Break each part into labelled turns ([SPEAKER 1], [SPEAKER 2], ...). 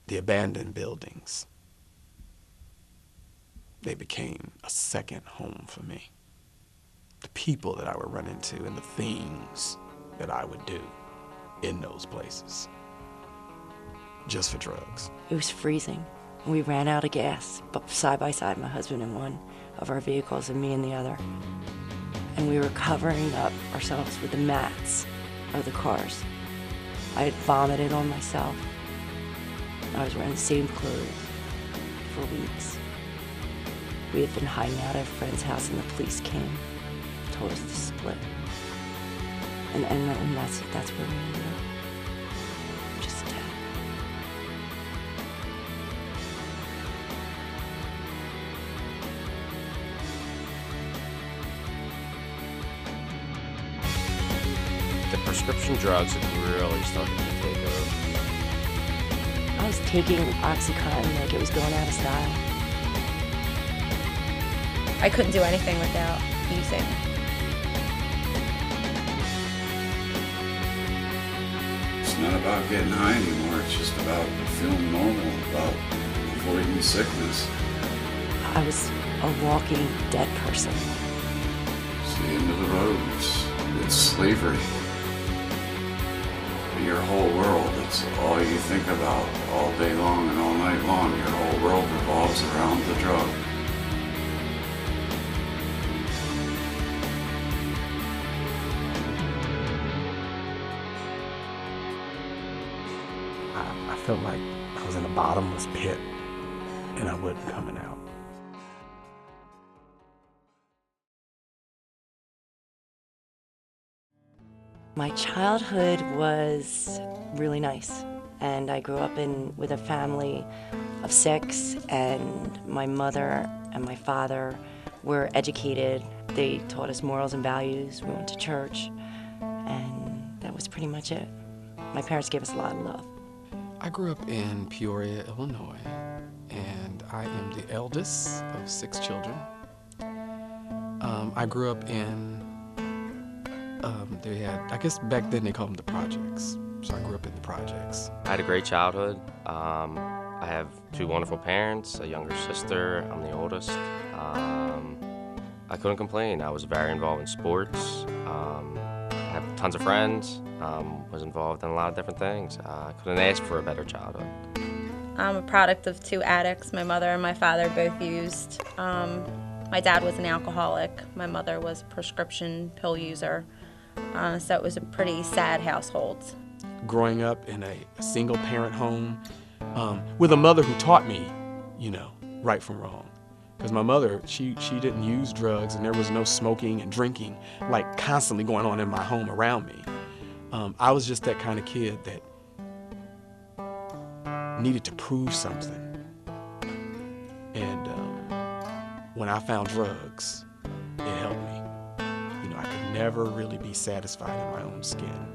[SPEAKER 1] the abandoned buildings, they became a second home for me. The people that I would run into and the things that I would do in those places, just for drugs.
[SPEAKER 2] It was freezing. We ran out of gas, but side by side, my husband in one of our vehicles and me in the other. And we were covering up ourselves with the mats of the cars. I had vomited on myself. I was wearing the same clothes for weeks. We had been hiding out at a friend's house and the police came, told us to split. And that's where we ended up. Just dead.
[SPEAKER 3] The prescription drugs had really started to take over.
[SPEAKER 2] I was taking OxyContin like it was going out of style.
[SPEAKER 4] I couldn't do anything without using.
[SPEAKER 5] It's not about getting high anymore, it's just about feeling normal, about avoiding sickness.
[SPEAKER 2] I was a walking dead person.
[SPEAKER 5] It's the end of the road, it's slavery. Your whole world, it's all you think about all day long and all night long. Your whole world revolves around the drug.
[SPEAKER 1] I felt like I was in a bottomless pit and I wasn't coming out.
[SPEAKER 2] My childhood was really nice, and I grew up with a family of 6, and my mother and my father were educated. They taught us morals and values. We went to church, and that was pretty much it. My parents gave us a lot of love.
[SPEAKER 1] I grew up in Peoria, Illinois, and I am the eldest of 6 children. I grew up in they had, I guess back then they called them the projects. So I grew up in the projects.
[SPEAKER 3] I had a great childhood. I have 2 wonderful parents, a younger sister. I'm the oldest. I couldn't complain. I was very involved in sports. I have tons of friends. Was involved in a lot of different things. I couldn't ask for a better childhood.
[SPEAKER 4] I'm a product of 2 addicts. My mother and my father both used. My dad was an alcoholic. My mother was a prescription pill user. So it was a pretty sad household.
[SPEAKER 1] Growing up in a single parent home with a mother who taught me, right from wrong. Because my mother, she didn't use drugs and there was no smoking and drinking like constantly going on in my home around me. I was just that kind of kid that needed to prove something. And when I found drugs, it helped me. I could never really be satisfied in my own skin.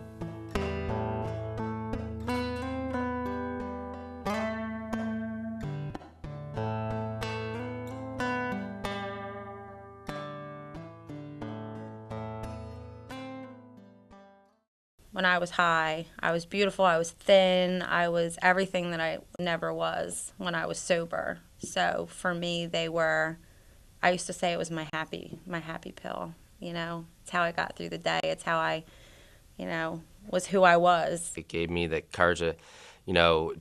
[SPEAKER 4] When I was high, I was beautiful, I was thin, I was everything that I never was when I was sober. So for me, I used to say it was my happy pill. It's how I got through the day. It's how I, was who I was.
[SPEAKER 3] It gave me the courage to,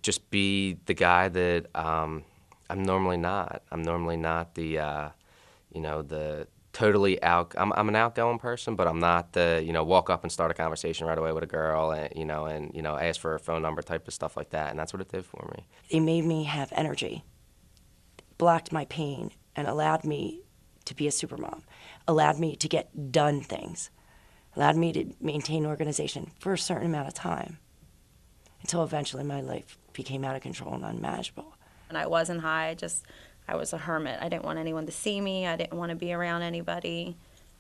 [SPEAKER 3] just be the guy that I'm normally not. I'm normally not the, the totally I'm an outgoing person, but I'm not the, walk up and start a conversation right away with a girl and ask for a phone number type of stuff like that. And that's what it did for me.
[SPEAKER 2] It made me have energy, blocked my pain, and allowed me to be a supermom, allowed me to get done things, allowed me to maintain organization for a certain amount of time until eventually my life became out of control and unmanageable.
[SPEAKER 4] And I wasn't high, I was a hermit. I didn't want anyone to see me. I didn't want to be around anybody.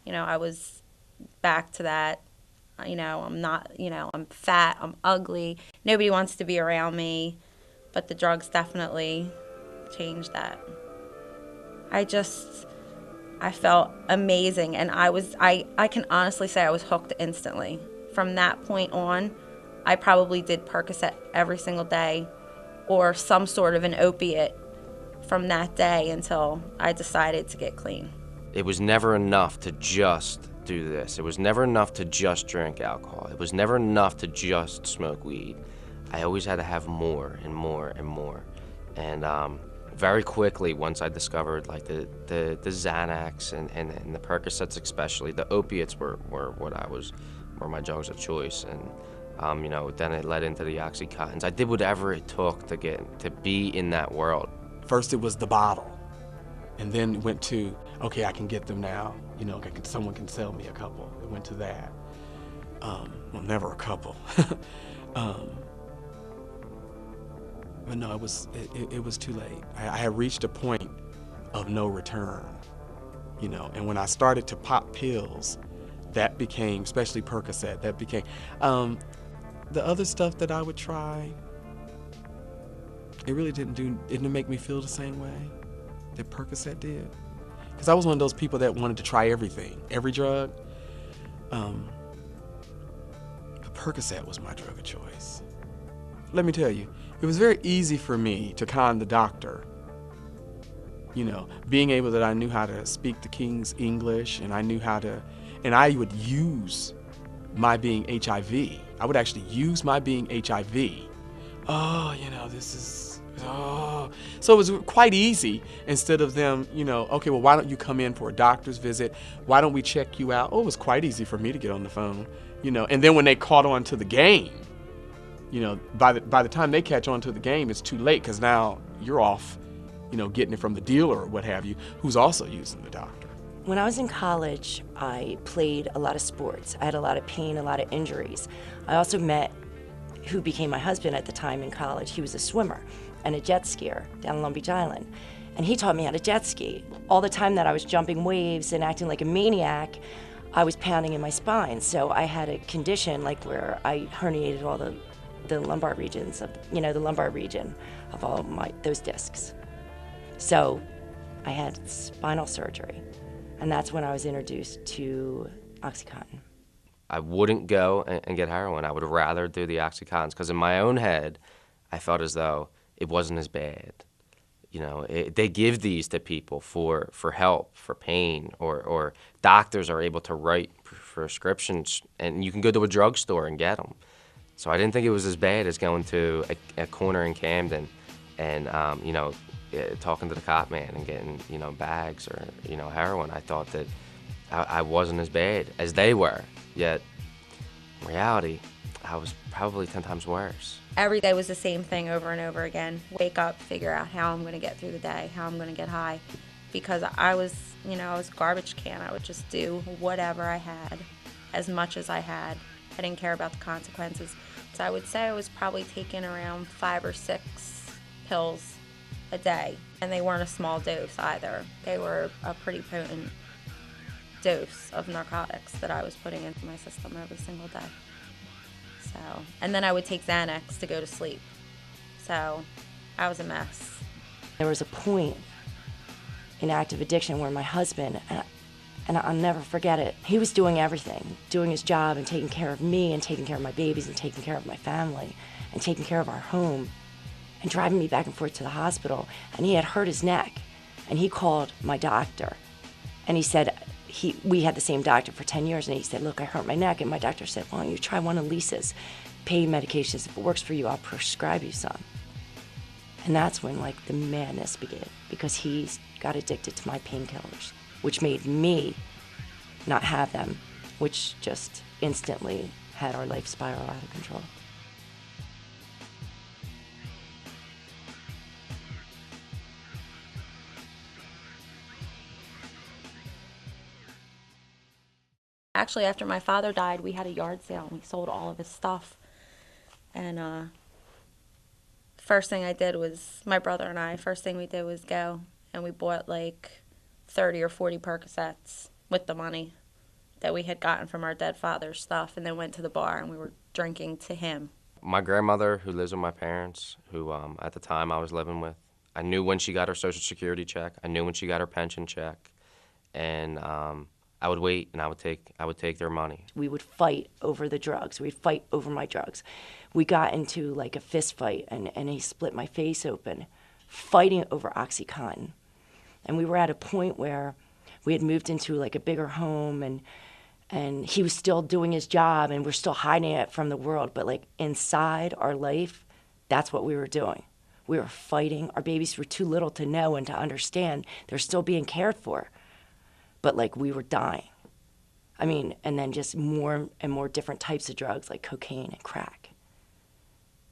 [SPEAKER 4] I was back to that, I'm not, I'm fat, I'm ugly. Nobody wants to be around me, but the drugs definitely changed that. I felt amazing, and I can honestly say I was hooked instantly. From that point on, I probably did Percocet every single day, or some sort of an opiate from that day until I decided to get clean.
[SPEAKER 3] It was never enough to just do this. It was never enough to just drink alcohol. It was never enough to just smoke weed. I always had to have more and more and more. And very quickly, once I discovered like the Xanax and the Percocets especially, the opiates were my drugs of choice. And you know, then it led into the Oxycontins. I did whatever it took to be in that world.
[SPEAKER 1] First it was the bottle, and then it went to, okay, I can get them now. You know, someone can sell me a couple. It went to that. Well, never a couple. But no, it was too late. I had reached a point of no return, you know. And when I started to pop pills, that became, especially Percocet, that became the other stuff that I would try. It really didn't make me feel the same way that Percocet did. Because I was one of those people that wanted to try everything, every drug. But Percocet was my drug of choice. Let me tell you, it was very easy for me to con the doctor. You know, being able that I knew how to speak the King's English, and and I would use my being HIV. I would actually use my being HIV. Oh, you know, so it was quite easy, instead of them, you know, okay, well, why don't you come in for a doctor's visit? Why don't we check you out? Oh, it was quite easy for me to get on the phone, you know. And then when they caught on to the game, you know, by the time they catch on to the game, it's too late, because now you're off, you know, getting it from the dealer or what have you, who's also using the doctor.
[SPEAKER 2] When I was in college, I played a lot of sports. I had a lot of pain, a lot of injuries. I also met who became my husband at the time in college. He was a swimmer and a jet skier down on Long Beach Island. And he taught me how to jet ski. All the time that I was jumping waves and acting like a maniac, I was pounding in my spine. So I had a condition like where I herniated all the lumbar regions of, you know, the lumbar region of all those discs. So I had spinal surgery. And that's when I was introduced to Oxycontin.
[SPEAKER 3] I wouldn't go and get heroin. I would rather do the Oxycontins, because in my own head, I felt as though it wasn't as bad. You know, they give these to people for help, for pain, or doctors are able to write prescriptions, and you can go to a drugstore and get them. So I didn't think it was as bad as going to a corner in Camden and, you know, talking to the cop man and getting, you know, bags or, you know, heroin. I thought that I wasn't as bad as they were, yet in reality, I was probably 10 times worse.
[SPEAKER 4] Every day was the same thing over and over again. Wake up, figure out how I'm going to get through the day, how I'm going to get high. Because I was, you know, I was a garbage can. I would just do whatever I had, as much as I had. I didn't care about the consequences. So I would say I was probably taking around 5 or 6 pills a day. And they weren't a small dose either. They were a pretty potent dose of narcotics that I was putting into my system every single day. So, and then I would take Xanax to go to sleep. So I was a mess.
[SPEAKER 2] There was a point in active addiction where my husband, and I'll never forget it, he was doing everything, doing his job and taking care of me and taking care of my babies and taking care of my family and taking care of our home and driving me back and forth to the hospital. And he had hurt his neck, and he called my doctor, and he said, we had the same doctor for 10 years, and he said, look, I hurt my neck. And my doctor said, why don't you try one of Lisa's pain medications? If it works for you, I'll prescribe you some. And that's when, like, the madness began, because he got addicted to my painkillers, which made me not have them, which just instantly had our life spiral out of control.
[SPEAKER 4] Actually, after my father died, we had a yard sale and we sold all of his stuff. And first thing I did was, my brother and I, first thing we did was go and we bought like 30 or 40 Percocets with the money that we had gotten from our dead father's stuff, and then went to the bar and we were drinking to him.
[SPEAKER 3] My grandmother, who lives with my parents, who at the time I was living with, I knew when she got her Social Security check. I knew when she got her pension check. And I would wait and I would take their money.
[SPEAKER 2] We would fight over the drugs. We'd fight over my drugs. We got into like a fist fight, and he split my face open, fighting over OxyContin. And we were at a point where we had moved into like a bigger home, and he was still doing his job, and we're still hiding it from the world. But like inside our life, that's what we were doing. We were fighting. Our babies were too little to know and to understand. They're still being cared for. But like we were dying. I mean, and then just more and more different types of drugs like cocaine and crack.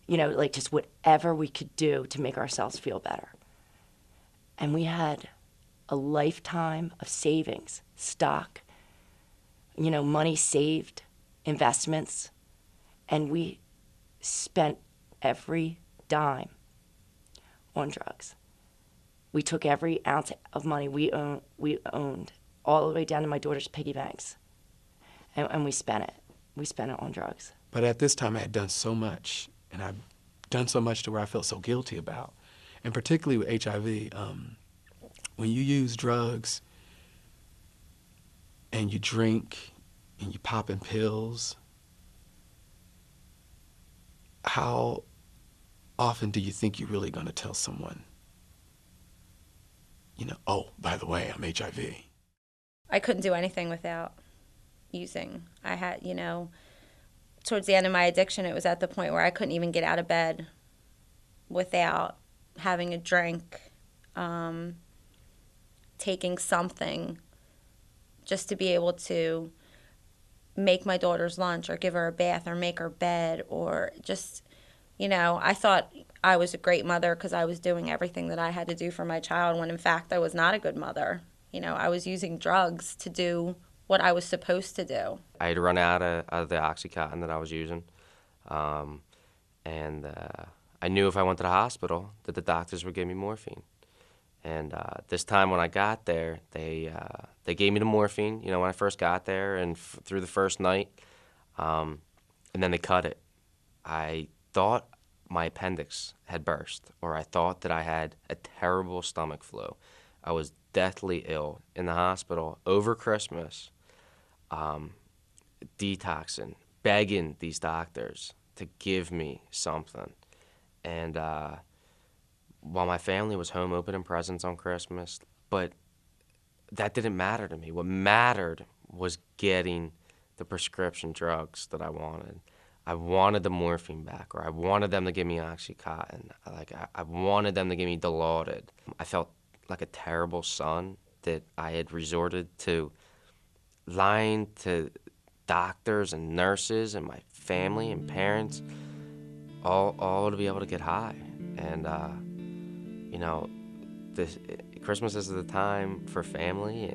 [SPEAKER 2] You know, like just whatever we could do to make ourselves feel better. And we had a lifetime of savings, stock, you know, money saved, investments, and we spent every dime on drugs. We took every ounce of money we owned all the way down to my daughter's piggy banks, and we spent it. We spent it on drugs.
[SPEAKER 1] But at this time, I had done so much, and I'd done so much to where I felt so guilty about, and particularly with HIV. When you use drugs and you drink and you pop in pills, how often do you think you're really going to tell someone, you know, oh, by the way, I'm HIV?
[SPEAKER 4] I couldn't do anything without using. I had, you know, towards the end of my addiction, it was at the point where I couldn't even get out of bed without having a drink, taking something just to be able to make my daughter's lunch or give her a bath or make her bed, or just, you know, I thought I was a great mother because I was doing everything that I had to do for my child, when in fact I was not a good mother. You know, I was using drugs to do what I was supposed to do.
[SPEAKER 3] I had run out of the OxyContin that I was using, and I knew if I went to the hospital that the doctors would give me morphine. And this time when I got there, they gave me the morphine, you know, when I first got there and through the first night, and then they cut it. I thought my appendix had burst, or I thought that I had a terrible stomach flu. I was deathly ill in the hospital over Christmas, detoxing, begging these doctors to give me something. And while my family was home opening presents on Christmas, but that didn't matter to me. What mattered was getting the prescription drugs that I wanted. I wanted the morphine back, or I wanted them to give me OxyContin. I wanted them to give me Dilaudid. I felt like a terrible son that I had resorted to lying to doctors and nurses and my family and parents, all to be able to get high. And you know, Christmas is the time for family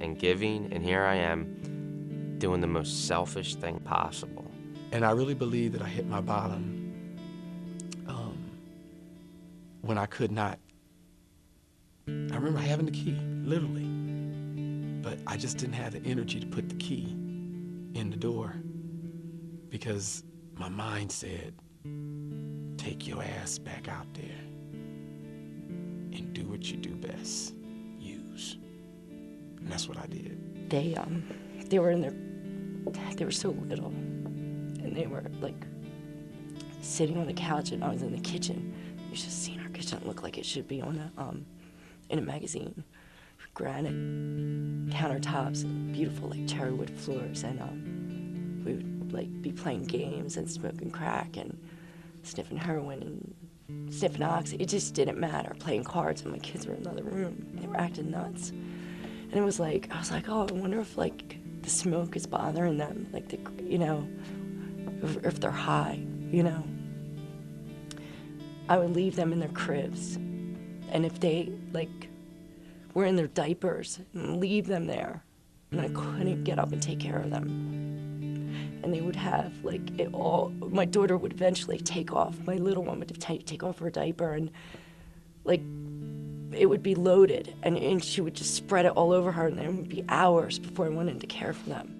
[SPEAKER 3] and giving, and here I am doing the most selfish thing possible.
[SPEAKER 1] And I really believe that I hit my bottom when I could not. I remember having the key, literally, but I just didn't have the energy to put the key in the door because my mind said, take your ass back out there and do what you do best, use. And that's what I did.
[SPEAKER 2] They were in their, they were so little, and they were like sitting on the couch, and I was in the kitchen. You should have seen our kitchen look like it should be on a in a magazine. Granite countertops and beautiful like cherry wood floors, and we would like be playing games and smoking crack and sniffing heroin and sniffing oxy. It just didn't matter. Playing cards, and my kids were in another room. They were acting nuts, and it was like I was like, oh, I wonder if like the smoke is bothering them, like the, you know, if they're high, you know. I would leave them in their cribs, and if they like were in their diapers, and leave them there, and I couldn't get up and take care of them. And they would have like it all. My daughter would eventually take off. My little one would take off her diaper, and like it would be loaded, and she would just spread it all over her, and then it would be hours before I went in to care for them.